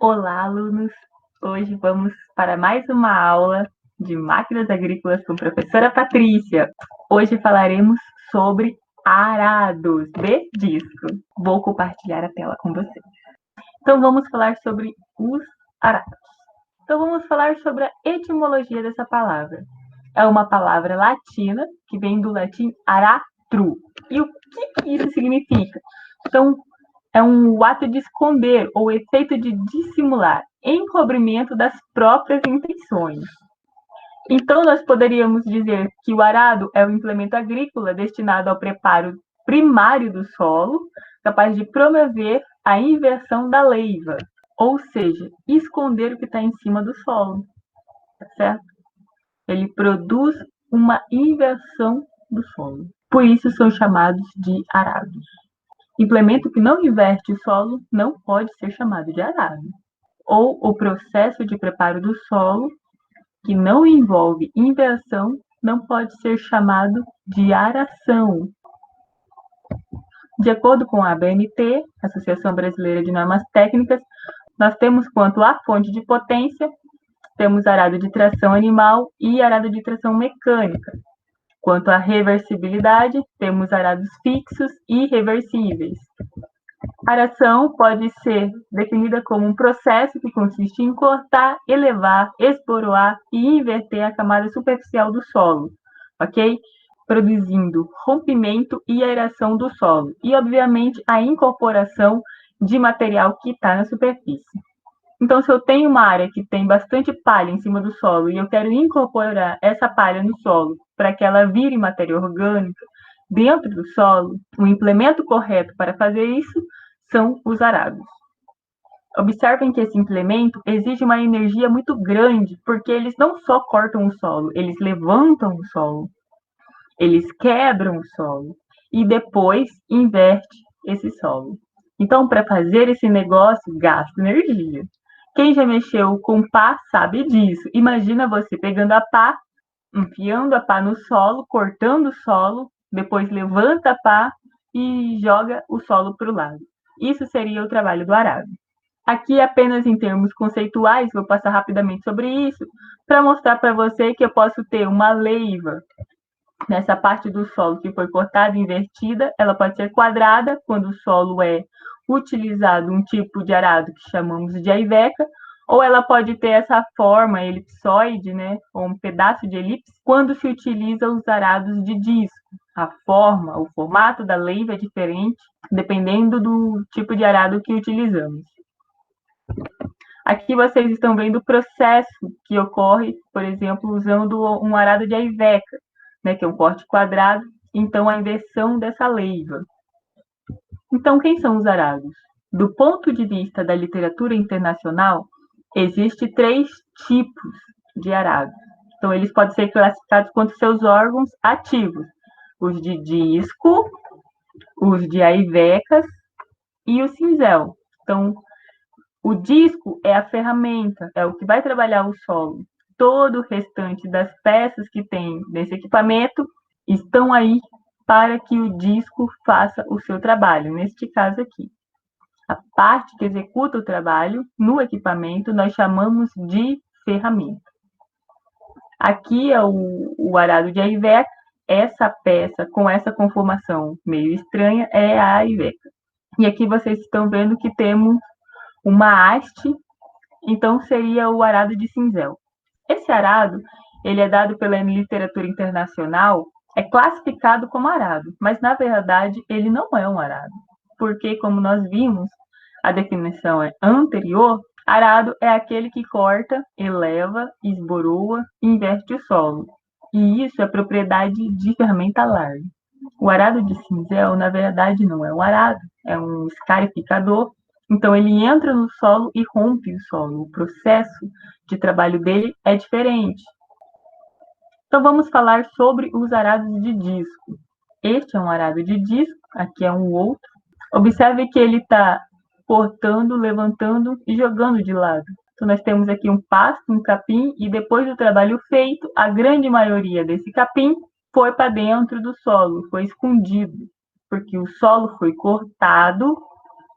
Olá, alunos! Hoje vamos para mais uma aula de máquinas agrícolas com a professora Patrícia. Hoje falaremos sobre arados de disco. Vou compartilhar a tela com vocês. Então vamos falar sobre os arados. Então vamos falar sobre a etimologia dessa palavra. É uma palavra latina que vem do latim aratru. E o que isso significa? Então, é um ato de esconder ou efeito de dissimular, encobrimento das próprias intenções. Então, nós poderíamos dizer que o arado é um implemento agrícola destinado ao preparo primário do solo, capaz de promover a inversão da leiva, ou seja, esconder o que está em cima do solo, tá certo? Ele produz uma inversão do solo. Por isso são chamados de arados. Implemento que não inverte o solo não pode ser chamado de arado. Ou o processo de preparo do solo, que não envolve inversão, não pode ser chamado de aração. De acordo com a ABNT, Associação Brasileira de Normas Técnicas, nós temos quanto à fonte de potência, temos arado de tração animal e arado de tração mecânica. Quanto à reversibilidade, temos arados fixos e reversíveis. A aração pode ser definida como um processo que consiste em cortar, elevar, esporoar e inverter a camada superficial do solo, ok? Produzindo rompimento e aeração do solo e, obviamente, a incorporação de material que está na superfície. Então, se eu tenho uma área que tem bastante palha em cima do solo e eu quero incorporar essa palha no solo para que ela vire matéria orgânica dentro do solo, o implemento correto para fazer isso são os arados. Observem que esse implemento exige uma energia muito grande, porque eles não só cortam o solo, eles levantam o solo, eles quebram o solo e depois inverte esse solo. Então, para fazer esse negócio, gasta energia. Quem já mexeu com pá sabe disso. Imagina você pegando a pá, enfiando a pá no solo, cortando o solo, depois levanta a pá e joga o solo para o lado. Isso seria o trabalho do arado. Aqui, apenas em termos conceituais, vou passar rapidamente sobre isso, para mostrar para você que eu posso ter uma leiva nessa parte do solo que foi cortada e invertida. Ela pode ser quadrada, quando o solo é utilizado um tipo de arado que chamamos de aiveca, ou ela pode ter essa forma elipsoide, né, ou um pedaço de elipse, quando se utiliza os arados de disco. A forma, o formato da leiva é diferente, dependendo do tipo de arado que utilizamos. Aqui vocês estão vendo o processo que ocorre, por exemplo, usando um arado de aiveca, né, que é um corte quadrado, então a inversão dessa leiva. Então, quem são os arados? Do ponto de vista da literatura internacional, existem 3 tipos de arados. Então, eles podem ser classificados quanto seus órgãos ativos: os de disco, os de aivecas e o cinzel. Então, o disco é a ferramenta, é o que vai trabalhar o solo. Todo o restante das peças que tem nesse equipamento estão aí para que o disco faça o seu trabalho, neste caso aqui. A parte que executa o trabalho no equipamento nós chamamos de ferramenta. Aqui é o arado de aiveca. Essa peça com essa conformação meio estranha é a aiveca. E aqui vocês estão vendo que temos uma haste, então seria o arado de cinzel. Esse arado, ele é dado pela literatura internacional, é classificado como arado, mas na verdade ele não é um arado, porque como nós vimos, a definição é anterior, arado é aquele que corta, eleva, esboroa e inverte o solo. E isso é propriedade de ferramenta larga. O arado de cinzel, na verdade, não é um arado, é um escarificador. Então, ele entra no solo e rompe o solo. O processo de trabalho dele é diferente. Então, vamos falar sobre os arados de disco. Este é um arado de disco, aqui é um outro. Observe que ele está cortando, levantando e jogando de lado. Então, nós temos aqui um pasto, um capim, e depois do trabalho feito, a grande maioria desse capim foi para dentro do solo, foi escondido, porque o solo foi cortado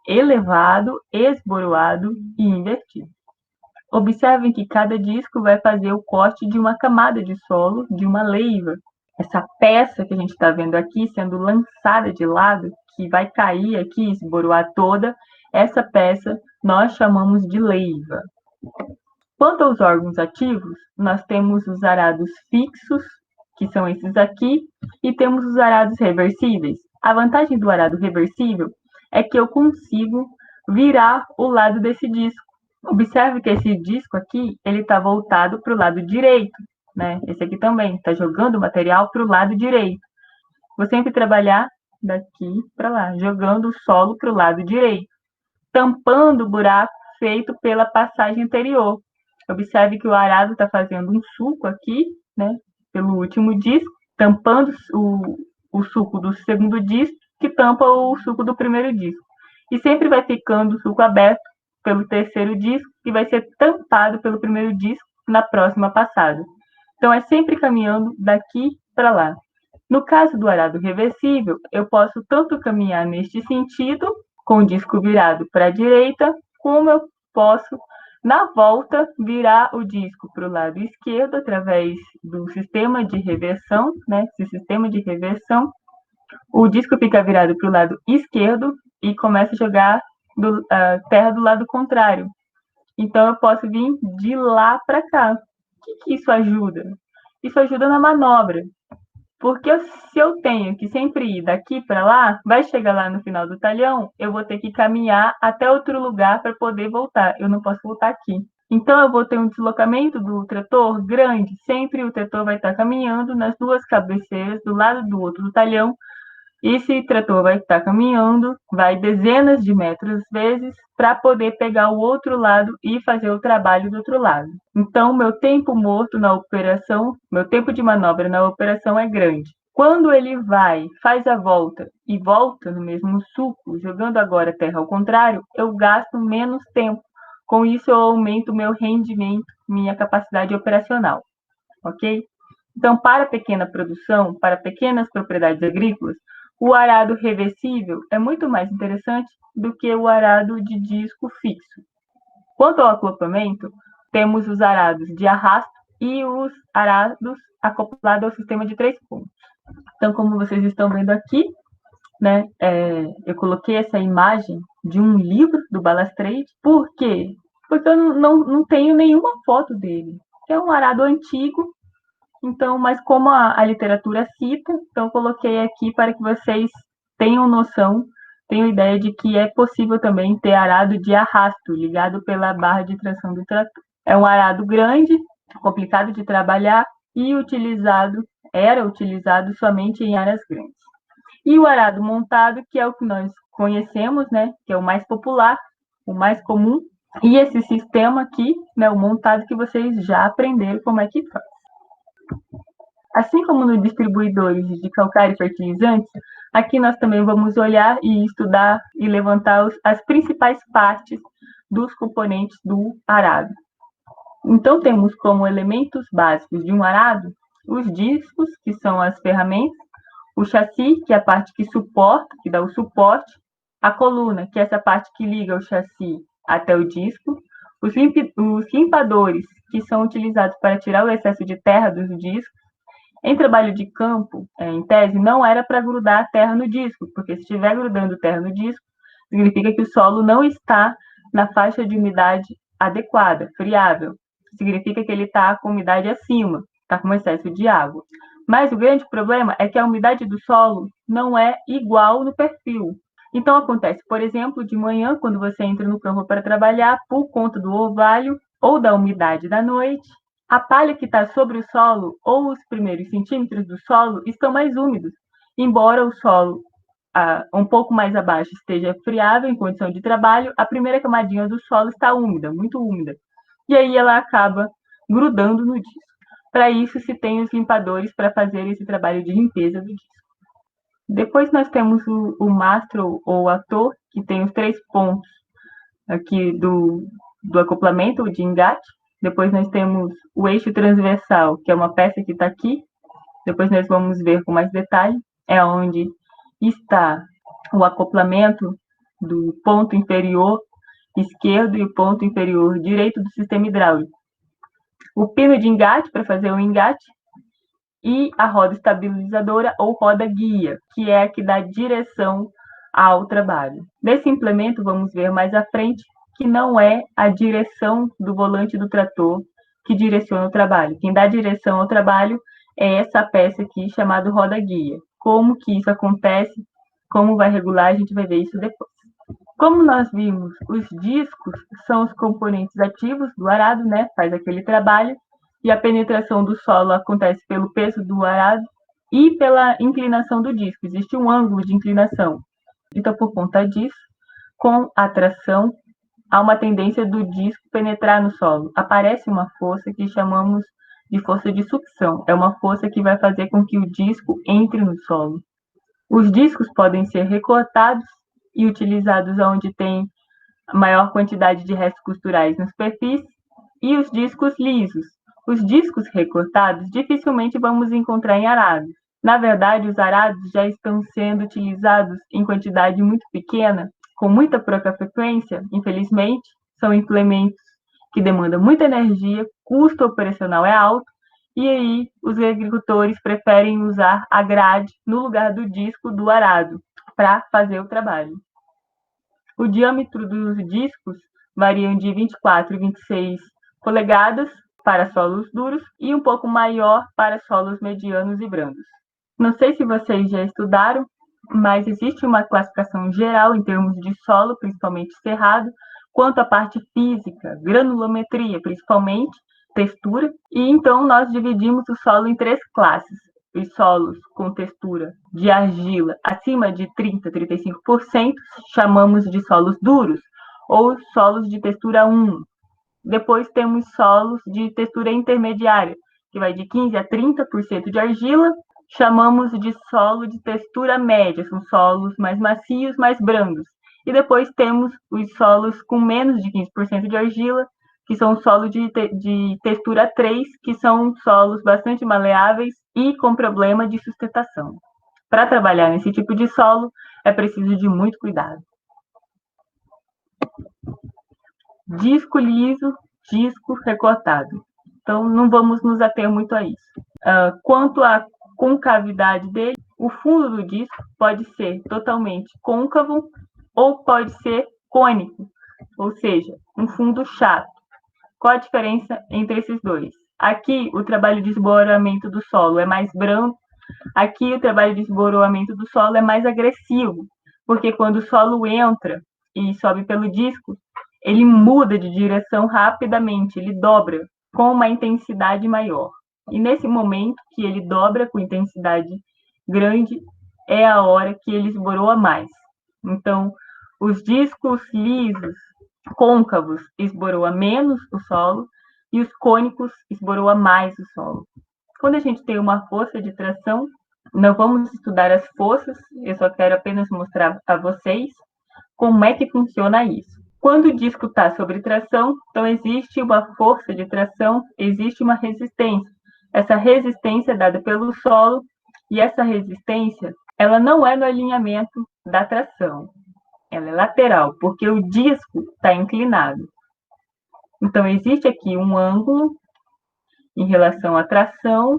elevado, esboroado e invertido. Observem que cada disco vai fazer o corte de uma camada de solo, de uma leiva. Essa peça que a gente está vendo aqui sendo lançada de lado, que vai cair aqui, esboroar toda, essa peça nós chamamos de leiva. Quanto aos órgãos ativos, nós temos os arados fixos, que são esses aqui, e temos os arados reversíveis. A vantagem do arado reversível é que eu consigo virar o lado desse disco. Observe que esse disco aqui, ele está voltado para o lado direito, né? Esse aqui também está jogando o material para o lado direito. Vou sempre trabalhar daqui para lá, jogando o solo para o lado direito, tampando o buraco feito pela passagem anterior. Observe que o arado está fazendo um sulco aqui, né, pelo último disco, tampando o sulco do segundo disco, que tampa o sulco do primeiro disco. E sempre vai ficando o sulco aberto pelo terceiro disco, que vai ser tampado pelo primeiro disco na próxima passada. Então, é sempre caminhando daqui para lá. No caso do arado reversível, eu posso tanto caminhar neste sentido, com o disco virado para a direita, como eu posso, na volta, virar o disco para o lado esquerdo, através do sistema de reversão, né? Esse sistema de reversão, o disco fica virado para o lado esquerdo e começa a jogar a terra do lado contrário. Então, eu posso vir de lá para cá. O que isso ajuda? Isso ajuda na manobra. Porque se eu tenho que sempre ir daqui para lá, vai chegar lá no final do talhão, eu vou ter que caminhar até outro lugar para poder voltar. Eu não posso voltar aqui. Então, eu vou ter um deslocamento do trator grande. Sempre o trator vai estar caminhando nas duas cabeceiras, do lado do outro do talhão. E esse trator vai estar caminhando, vai dezenas de metros vezes, para poder pegar o outro lado e fazer o trabalho do outro lado. Então, meu tempo morto na operação, meu tempo de manobra na operação é grande. Quando ele vai, faz a volta e volta no mesmo sulco, jogando agora a terra ao contrário, eu gasto menos tempo. Com isso, eu aumento meu rendimento, minha capacidade operacional. Ok? Então, para pequena produção, para pequenas propriedades agrícolas, o arado reversível é muito mais interessante do que o arado de disco fixo. Quanto ao acoplamento, temos os arados de arrasto e os arados acoplados ao sistema de 3 pontos. Então, como vocês estão vendo aqui, né, eu coloquei essa imagem de um livro do Balastrade. Por quê? Porque eu não tenho nenhuma foto dele. É um arado antigo. Então, mas como a literatura cita, então eu coloquei aqui para que vocês tenham noção, tenham ideia de que é possível também ter arado de arrasto, ligado pela barra de tração do trator. É um arado grande, complicado de trabalhar e era utilizado somente em áreas grandes. E o arado montado, que é o que nós conhecemos, né, que é o mais popular, o mais comum, e esse sistema aqui, né, o montado, que vocês já aprenderam como é que faz. Assim como nos distribuidores de calcário e fertilizantes, aqui nós também vamos olhar e estudar e levantar as principais partes dos componentes do arado. Então, temos como elementos básicos de um arado os discos, que são as ferramentas, o chassi, que é a parte que suporta, que dá o suporte, a coluna, que é essa parte que liga o chassi até o disco, os limpadores, que são utilizados para tirar o excesso de terra dos discos. Em trabalho de campo, em tese, não era para grudar a terra no disco, porque se estiver grudando terra no disco, significa que o solo não está na faixa de umidade adequada, friável. Significa que ele está com umidade acima, está com excesso de água. Mas o grande problema é que a umidade do solo não é igual no perfil. Então, acontece, por exemplo, de manhã, quando você entra no campo para trabalhar, por conta do orvalho ou da umidade da noite, a palha que está sobre o solo ou os primeiros centímetros do solo estão mais úmidos, embora o solo um pouco mais abaixo esteja friável em condição de trabalho, a primeira camadinha do solo está úmida, muito úmida, e aí ela acaba grudando no disco. Para isso se tem os limpadores para fazer esse trabalho de limpeza do disco. Depois nós temos o mastro ou ator, que tem os 3 pontos aqui do acoplamento, de engate. Depois nós temos o eixo transversal, que é uma peça que está aqui. Depois nós vamos ver com mais detalhe. É onde está o acoplamento do ponto inferior esquerdo e o ponto inferior direito do sistema hidráulico. O pino de engate para fazer o engate e a roda estabilizadora ou roda guia, que é a que dá direção ao trabalho. Nesse implemento, vamos ver mais à frente que não é a direção do volante do trator que direciona o trabalho. Quem dá direção ao trabalho é essa peça aqui chamada roda guia. Como que isso acontece, como vai regular, a gente vai ver isso depois. Como nós vimos, os discos são os componentes ativos do arado, né? Faz aquele trabalho, e a penetração do solo acontece pelo peso do arado e pela inclinação do disco. Existe um ângulo de inclinação. Então, por conta disso, com a tração, há uma tendência do disco penetrar no solo. Aparece uma força que chamamos de força de sucção. É uma força que vai fazer com que o disco entre no solo. Os discos podem ser recortados e utilizados onde tem maior quantidade de restos costurais nos perfis, e os discos lisos. Os discos recortados dificilmente vamos encontrar em arados. Na verdade, os arados já estão sendo utilizados em quantidade muito pequena, com muita pouca frequência, infelizmente. São implementos que demandam muita energia, custo operacional é alto, e aí os agricultores preferem usar a grade no lugar do disco do arado para fazer o trabalho. O diâmetro dos discos varia de 24 e 26 polegadas para solos duros e um pouco maior para solos medianos e brandos. Não sei se vocês já estudaram, mas existe uma classificação geral em termos de solo, principalmente cerrado, quanto à parte física, granulometria, principalmente, textura, e então nós dividimos o solo em 3 classes. Os solos com textura de argila acima de 30 a 35%, chamamos de solos duros, ou solos de textura 1. Depois temos solos de textura intermediária, que vai de 15 a 30% de argila, chamamos de solo de textura média, são solos mais macios, mais brandos. E depois temos os solos com menos de 15% de argila, que são solos de textura 3, que são solos bastante maleáveis e com problema de sustentação. Para trabalhar nesse tipo de solo, é preciso de muito cuidado. Disco liso, disco recortado. Então, não vamos nos ater muito a isso. Quanto à concavidade dele, o fundo do disco pode ser totalmente côncavo ou pode ser cônico, ou seja, um fundo chato. Qual a diferença entre esses dois? Aqui, o trabalho de esboroamento do solo é mais brando, aqui o trabalho de esboroamento do solo é mais agressivo, porque quando o solo entra e sobe pelo disco, ele muda de direção rapidamente, ele dobra com uma intensidade maior. E nesse momento que ele dobra com intensidade grande, é a hora que ele esboroa mais. Então, os discos lisos, côncavos, esboroa menos o solo, e os cônicos esboroa mais o solo. Quando a gente tem uma força de tração, não vamos estudar as forças, eu só quero apenas mostrar a vocês como é que funciona isso. Quando o disco está sobre tração, então existe uma força de tração, existe uma resistência. Essa resistência é dada pelo solo, e essa resistência, ela não é no alinhamento da tração, ela é lateral, porque o disco está inclinado. Então, existe aqui um ângulo em relação à tração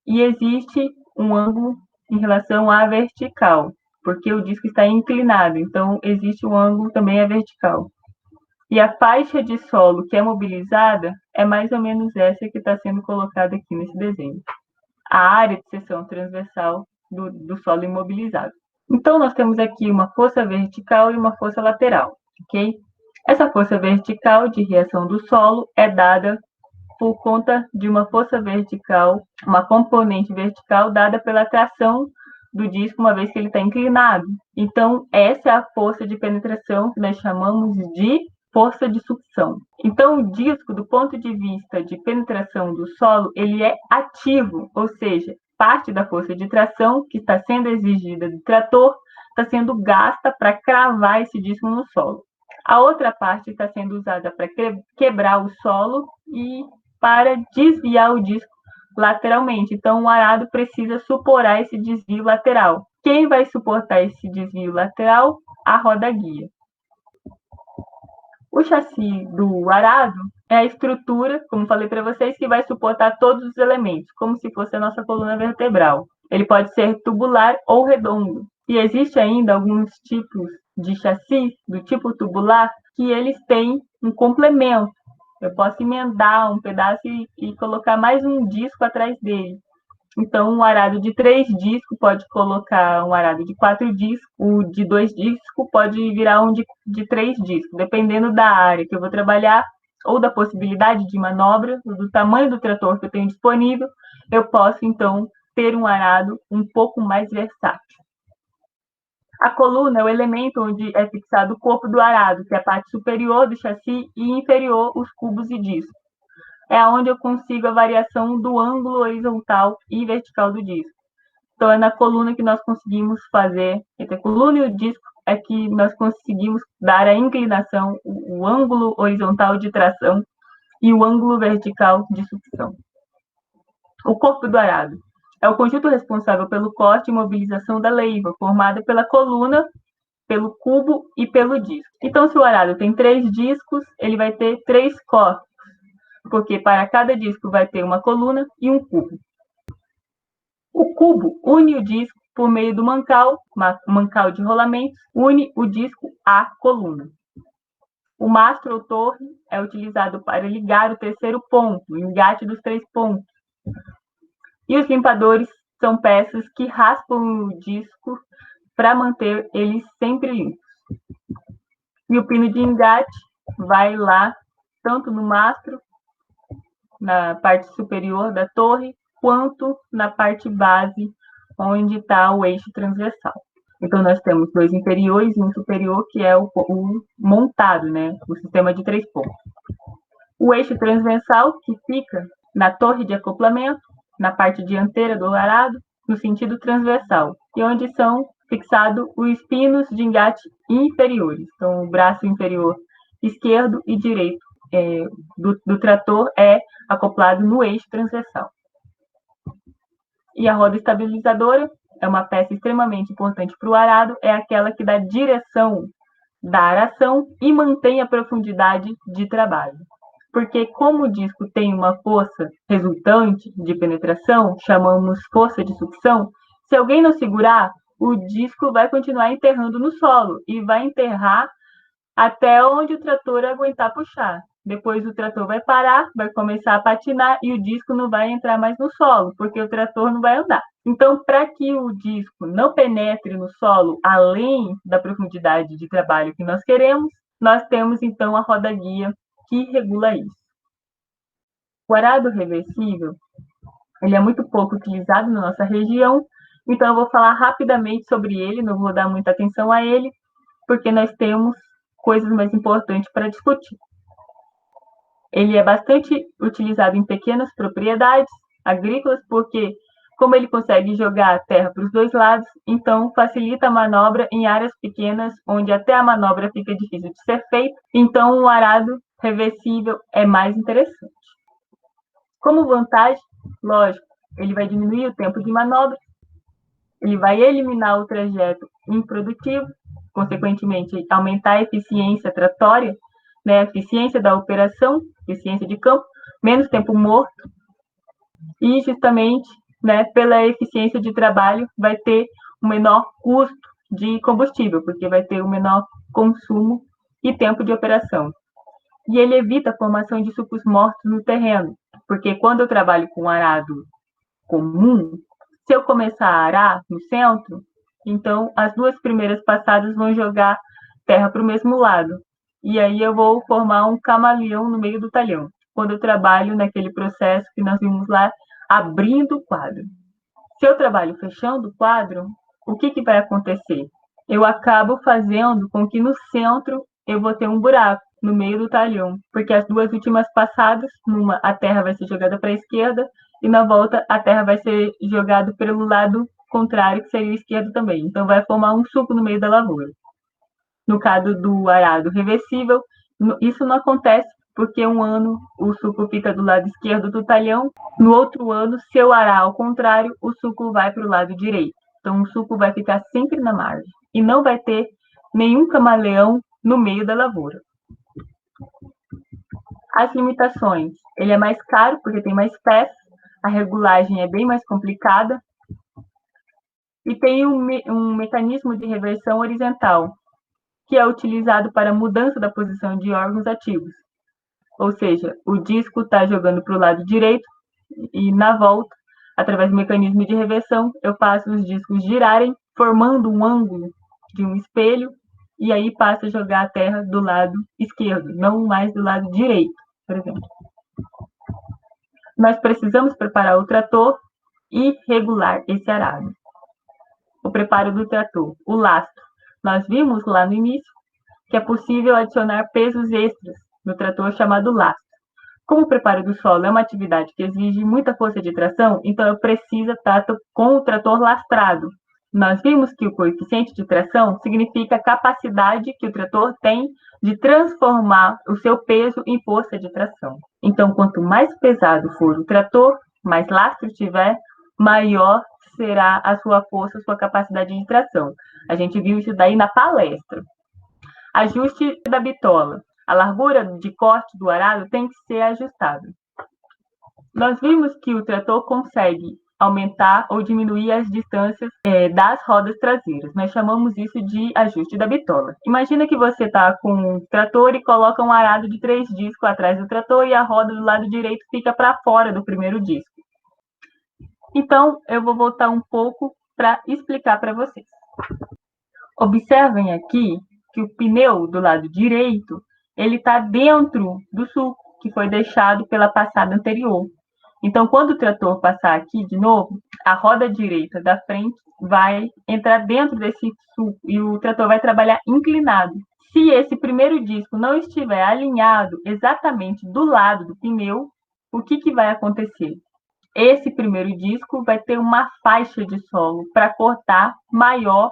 e existe um ângulo em relação à vertical, porque o disco está inclinado, então existe um ângulo também à vertical. E a faixa de solo que é mobilizada é mais ou menos essa que está sendo colocada aqui nesse desenho. A área de seção transversal do solo imobilizado. Então, nós temos aqui uma força vertical e uma força lateral, ok? Essa força vertical de reação do solo é dada por conta de uma força vertical, uma componente vertical dada pela tração do disco, uma vez que ele está inclinado. Então, essa é a força de penetração que nós chamamos de força de sucção. Então, o disco, do ponto de vista de penetração do solo, ele é ativo, ou seja, parte da força de tração que está sendo exigida do trator está sendo gasta para cravar esse disco no solo. A outra parte está sendo usada para quebrar o solo e para desviar o disco lateralmente. Então, o arado precisa suportar esse desvio lateral. Quem vai suportar esse desvio lateral? A roda guia. O chassi do arado é a estrutura, como falei para vocês, que vai suportar todos os elementos, como se fosse a nossa coluna vertebral. Ele pode ser tubular ou redondo. E existe ainda alguns tipos de chassi do tipo tubular que eles têm um complemento. Eu posso emendar um pedaço e colocar mais um disco atrás dele. Então, um arado de 3 discos pode colocar um arado de 4 discos, o de 2 discos pode virar um de 3 discos, dependendo da área que eu vou trabalhar ou da possibilidade de manobra, do tamanho do trator que eu tenho disponível, eu posso, então, ter um arado um pouco mais versátil. A coluna é o elemento onde é fixado o corpo do arado, que é a parte superior do chassi e inferior os cubos e discos. É onde eu consigo a variação do ângulo horizontal e vertical do disco. Então, é na coluna que nós conseguimos fazer, entre a coluna e o disco, é que nós conseguimos dar a inclinação, o ângulo horizontal de tração e o ângulo vertical de sucção. O corpo do arado é o conjunto responsável pelo corte e mobilização da leiva, formada pela coluna, pelo cubo e pelo disco. Então, se o arado tem 3 discos, ele vai ter 3 corpos, porque para cada disco vai ter uma coluna e um cubo. O cubo une o disco por meio do mancal de rolamentos, une o disco à coluna. O mastro ou torre é utilizado para ligar o terceiro ponto, o engate dos 3 pontos. E os limpadores são peças que raspam o disco para manter eles sempre limpos. E o pino de engate vai lá, tanto no mastro, na parte superior da torre, quanto na parte base, onde está o eixo transversal. Então, nós temos 2 inferiores e um superior, que é o montado, né? O sistema de 3 pontos. O eixo transversal, que fica na torre de acoplamento, na parte dianteira do arado, no sentido transversal, e onde são fixados os pinos de engate inferiores. Então, o braço inferior esquerdo e direito do trator é acoplado no eixo transversal. E a roda estabilizadora é uma peça extremamente importante para o arado, é aquela que dá direção da aração e mantém a profundidade de trabalho. Porque como o disco tem uma força resultante de penetração, chamamos força de sucção, se alguém não segurar, o disco vai continuar enterrando no solo e vai enterrar até onde o trator aguentar puxar. Depois o trator vai parar, vai começar a patinar e o disco não vai entrar mais no solo, porque o trator não vai andar. Então, para que o disco não penetre no solo além da profundidade de trabalho que nós queremos, nós temos então a roda guia que regula isso. O arado reversível, ele é muito pouco utilizado na nossa região, então eu vou falar rapidamente sobre ele, não vou dar muita atenção a ele, porque nós temos coisas mais importantes para discutir. Ele é bastante utilizado em pequenas propriedades agrícolas, porque como ele consegue jogar a terra para os 2 lados, então facilita a manobra em áreas pequenas, onde até a manobra fica difícil de ser feita, então o arado reversível é mais interessante. Como vantagem, lógico, ele vai diminuir o tempo de manobra, ele vai eliminar o trajeto improdutivo, consequentemente aumentar a eficiência tratória, né, a eficiência da operação, eficiência de campo, menos tempo morto, e justamente, né, pela eficiência de trabalho vai ter um menor custo de combustível, porque vai ter um menor consumo e tempo de operação. E ele evita a formação de sucos mortos no terreno, porque quando eu trabalho com arado comum, se eu começar a arar no centro, então as 2 primeiras passadas vão jogar terra para o mesmo lado. E aí eu vou formar um camaleão no meio do talhão, quando eu trabalho naquele processo que nós vimos lá, abrindo o quadro. Se eu trabalho fechando o quadro, o que vai acontecer? Eu acabo fazendo com que no centro eu vou ter um buraco no meio do talhão, porque as 2 últimas passadas, numa a terra vai ser jogada para a esquerda e na volta a terra vai ser jogada pelo lado contrário, que seria o esquerdo também. Então vai formar um suco no meio da lavoura. No caso do arado reversível, isso não acontece porque um ano o suco fica do lado esquerdo do talhão, no outro ano, se eu arar ao contrário, o suco vai para o lado direito. Então o suco vai ficar sempre na margem e não vai ter nenhum camaleão no meio da lavoura. As limitações, ele é mais caro porque tem mais peças, a regulagem é bem mais complicada e tem um mecanismo de reversão horizontal, que é utilizado para a mudança da posição de órgãos ativos. Ou seja, o disco está jogando para o lado direito e na volta, através do mecanismo de reversão, eu faço os discos girarem, formando um ângulo de um espelho, e aí passa a jogar a terra do lado esquerdo, não mais do lado direito, por exemplo. Nós precisamos preparar o trator e regular esse arado. O preparo do trator, o lastro. Nós vimos lá no início que é possível adicionar pesos extras no trator chamado lastro. Como o preparo do solo é uma atividade que exige muita força de tração, então eu preciso estar com o trator lastrado. Nós vimos que o coeficiente de tração significa a capacidade que o trator tem de transformar o seu peso em força de tração. Então, quanto mais pesado for o trator, mais lastro tiver, maior será a sua força, a sua capacidade de tração. A gente viu isso daí na palestra. Ajuste da bitola. A largura de corte do arado tem que ser ajustada. Nós vimos que o trator consegue aumentar ou diminuir as distâncias das rodas traseiras. Nós chamamos isso de ajuste da bitola. Imagina que você está com um trator e coloca um arado de 3 discos atrás do trator e a roda do lado direito fica para fora do primeiro disco. Então, eu vou voltar um pouco para explicar para vocês. Observem aqui que o pneu do lado direito ele está dentro do sulco que foi deixado pela passada anterior. Então, quando o trator passar aqui de novo, a roda direita da frente vai entrar dentro desse sulco e o trator vai trabalhar inclinado. Se esse primeiro disco não estiver alinhado exatamente do lado do pneu, o que vai acontecer? Esse primeiro disco vai ter uma faixa de solo para cortar maior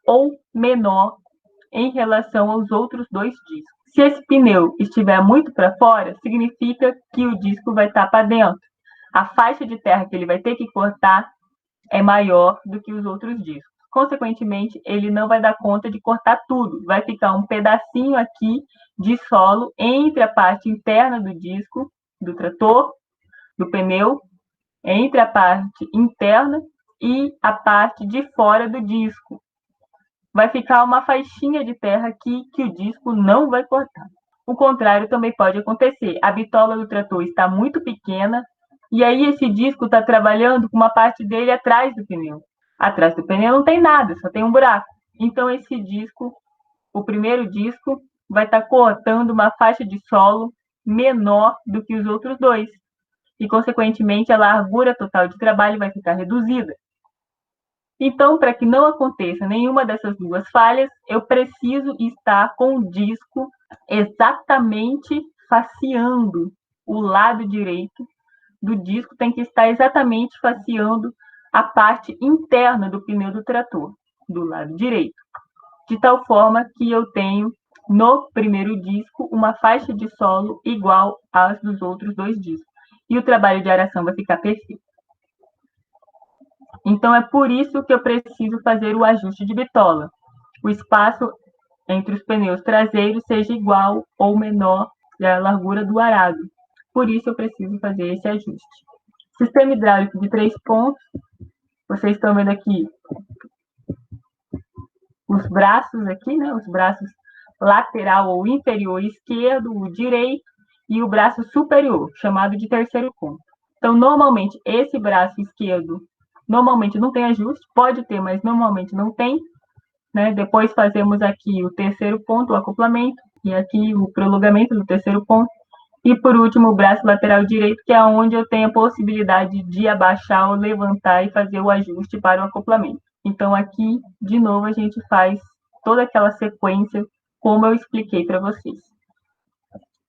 ou menor em relação aos outros 2 discos. Se esse pneu estiver muito para fora, significa que o disco vai estar para dentro. A faixa de terra que ele vai ter que cortar é maior do que os outros discos. Consequentemente, ele não vai dar conta de cortar tudo. Vai ficar um pedacinho aqui de solo entre a parte interna do disco, do trator, do pneu, entre a parte interna e a parte de fora do disco. Vai ficar uma faixinha de terra aqui que o disco não vai cortar. O contrário também pode acontecer. A bitola do trator está muito pequena e aí esse disco está trabalhando com uma parte dele atrás do pneu. Atrás do pneu não tem nada, só tem um buraco. Então esse disco, o primeiro disco, vai estar cortando uma faixa de solo menor do que os outros 2. E, consequentemente, a largura total de trabalho vai ficar reduzida. Então, para que não aconteça nenhuma dessas 2 falhas, eu preciso estar com o disco exatamente faceando o lado direito do disco, tem que estar exatamente faceando a parte interna do pneu do trator, do lado direito, de tal forma que eu tenho no primeiro disco uma faixa de solo igual às dos outros 2 discos. E o trabalho de aração vai ficar perfeito. Então, é por isso que eu preciso fazer o ajuste de bitola. O espaço entre os pneus traseiros seja igual ou menor à largura do arado. Por isso, eu preciso fazer esse ajuste. Sistema hidráulico de 3 pontos. Vocês estão vendo aqui os braços aqui, né? Os braços lateral ou inferior esquerdo, o direito e o braço superior, chamado de terceiro ponto. Então, normalmente, esse braço esquerdo normalmente não tem ajuste, pode ter, mas normalmente não tem. Né? Depois fazemos aqui o terceiro ponto, o acoplamento, e aqui o prolongamento do terceiro ponto. E, por último, o braço lateral direito, que é onde eu tenho a possibilidade de abaixar ou levantar e fazer o ajuste para o acoplamento. Então, aqui, de novo, a gente faz toda aquela sequência, como eu expliquei para vocês.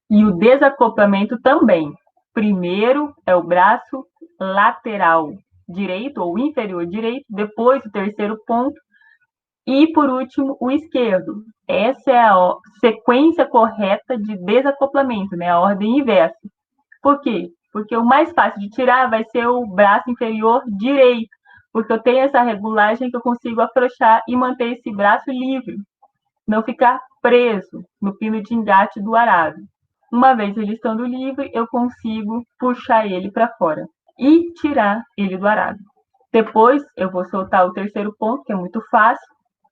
E o desacoplamento também. Primeiro é o braço lateral direito ou inferior direito, depois o terceiro ponto, e, por último, o esquerdo. Essa é a sequência correta de desacoplamento, né? A ordem inversa. Por quê? Porque o mais fácil de tirar vai ser o braço inferior direito, porque eu tenho essa regulagem que eu consigo afrouxar e manter esse braço livre, não ficar preso no pino de engate do arado. Uma vez ele estando livre, eu consigo puxar ele para fora e tirar ele do arado. Depois eu vou soltar o terceiro ponto, que é muito fácil,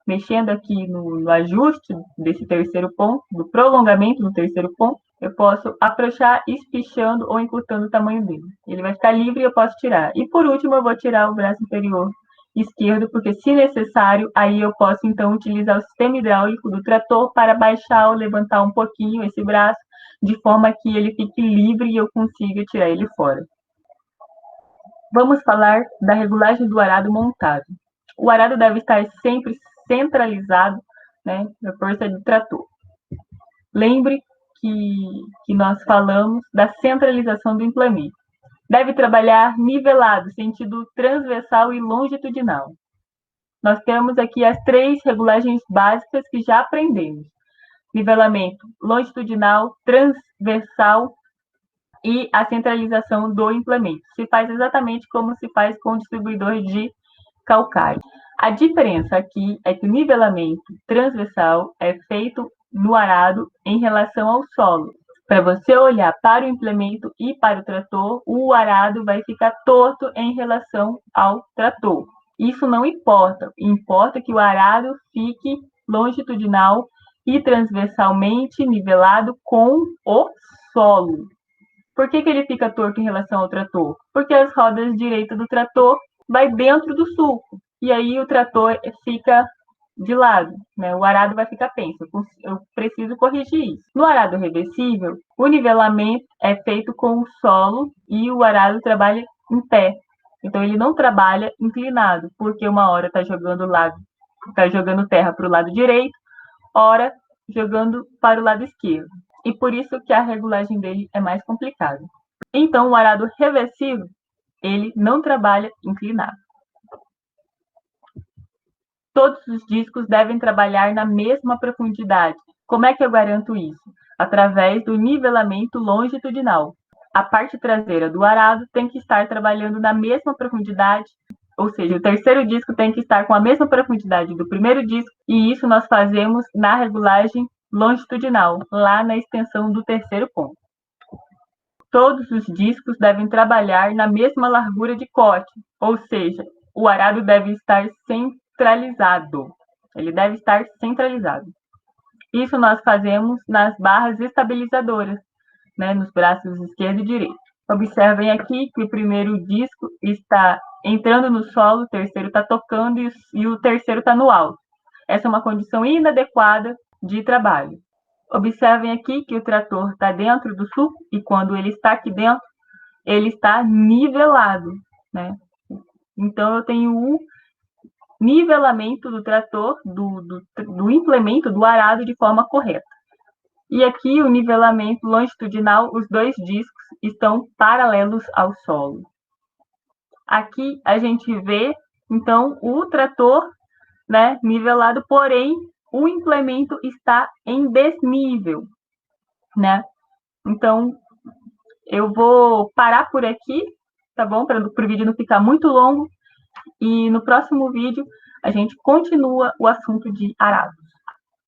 mexendo aqui no ajuste desse terceiro ponto, do prolongamento do terceiro ponto, eu posso afrouxar espichando ou encurtando o tamanho dele. Ele vai ficar livre e eu posso tirar. E por último, eu vou tirar o braço inferior esquerdo, porque se necessário, aí eu posso então utilizar o sistema hidráulico do trator para baixar ou levantar um pouquinho esse braço, de forma que ele fique livre e eu consiga tirar ele fora. Vamos falar da regulagem do arado montado. O arado deve estar sempre centralizado, né, na força do trator. Lembre que nós falamos da centralização do implemento. Deve trabalhar nivelado, sentido transversal e longitudinal. Nós temos aqui as 3 regulagens básicas que já aprendemos. Nivelamento longitudinal, transversal e a centralização do implemento. Se faz exatamente como se faz com o distribuidor de calcário. A diferença aqui é que o nivelamento transversal é feito no arado em relação ao solo. Para você olhar para o implemento e para o trator, o arado vai ficar torto em relação ao trator. Isso não importa, importa que o arado fique longitudinal e transversalmente nivelado com o solo. Por que ele fica torto em relação ao trator? Porque as rodas direitas do trator vai dentro do sulco, e aí o trator fica de lado, né? O arado vai ficar penso. Eu preciso corrigir isso. No arado reversível, o nivelamento é feito com o solo e o arado trabalha em pé. Então ele não trabalha inclinado, porque uma hora está jogando terra para o lado direito, hora jogando para o lado esquerdo. E por isso que a regulagem dele é mais complicada. Então o arado reversível, ele não trabalha inclinado. Todos os discos devem trabalhar na mesma profundidade. Como é que eu garanto isso? Através do nivelamento longitudinal. A parte traseira do arado tem que estar trabalhando na mesma profundidade, ou seja, o terceiro disco tem que estar com a mesma profundidade do primeiro disco, e isso nós fazemos na regulagem longitudinal, lá na extensão do terceiro ponto. Todos os discos devem trabalhar na mesma largura de corte, ou seja, o arado deve estar centralizado. Ele deve estar centralizado. Isso nós fazemos nas barras estabilizadoras, né, nos braços esquerdo e direito. Observem aqui que o primeiro disco está entrando no solo, o terceiro está tocando e o terceiro está no alto. Essa é uma condição inadequada de trabalho. Observem aqui que o trator está dentro do sulco e quando ele está aqui dentro, ele está nivelado, né? Então, eu tenho o nivelamento do trator, do implemento, do arado de forma correta. E aqui o nivelamento longitudinal, os 2 discos estão paralelos ao solo. Aqui a gente vê, então, o trator, né, nivelado, porém, o implemento está em desnível, né? Então, eu vou parar por aqui, tá bom? Para o vídeo não ficar muito longo. E no próximo vídeo, a gente continua o assunto de arado.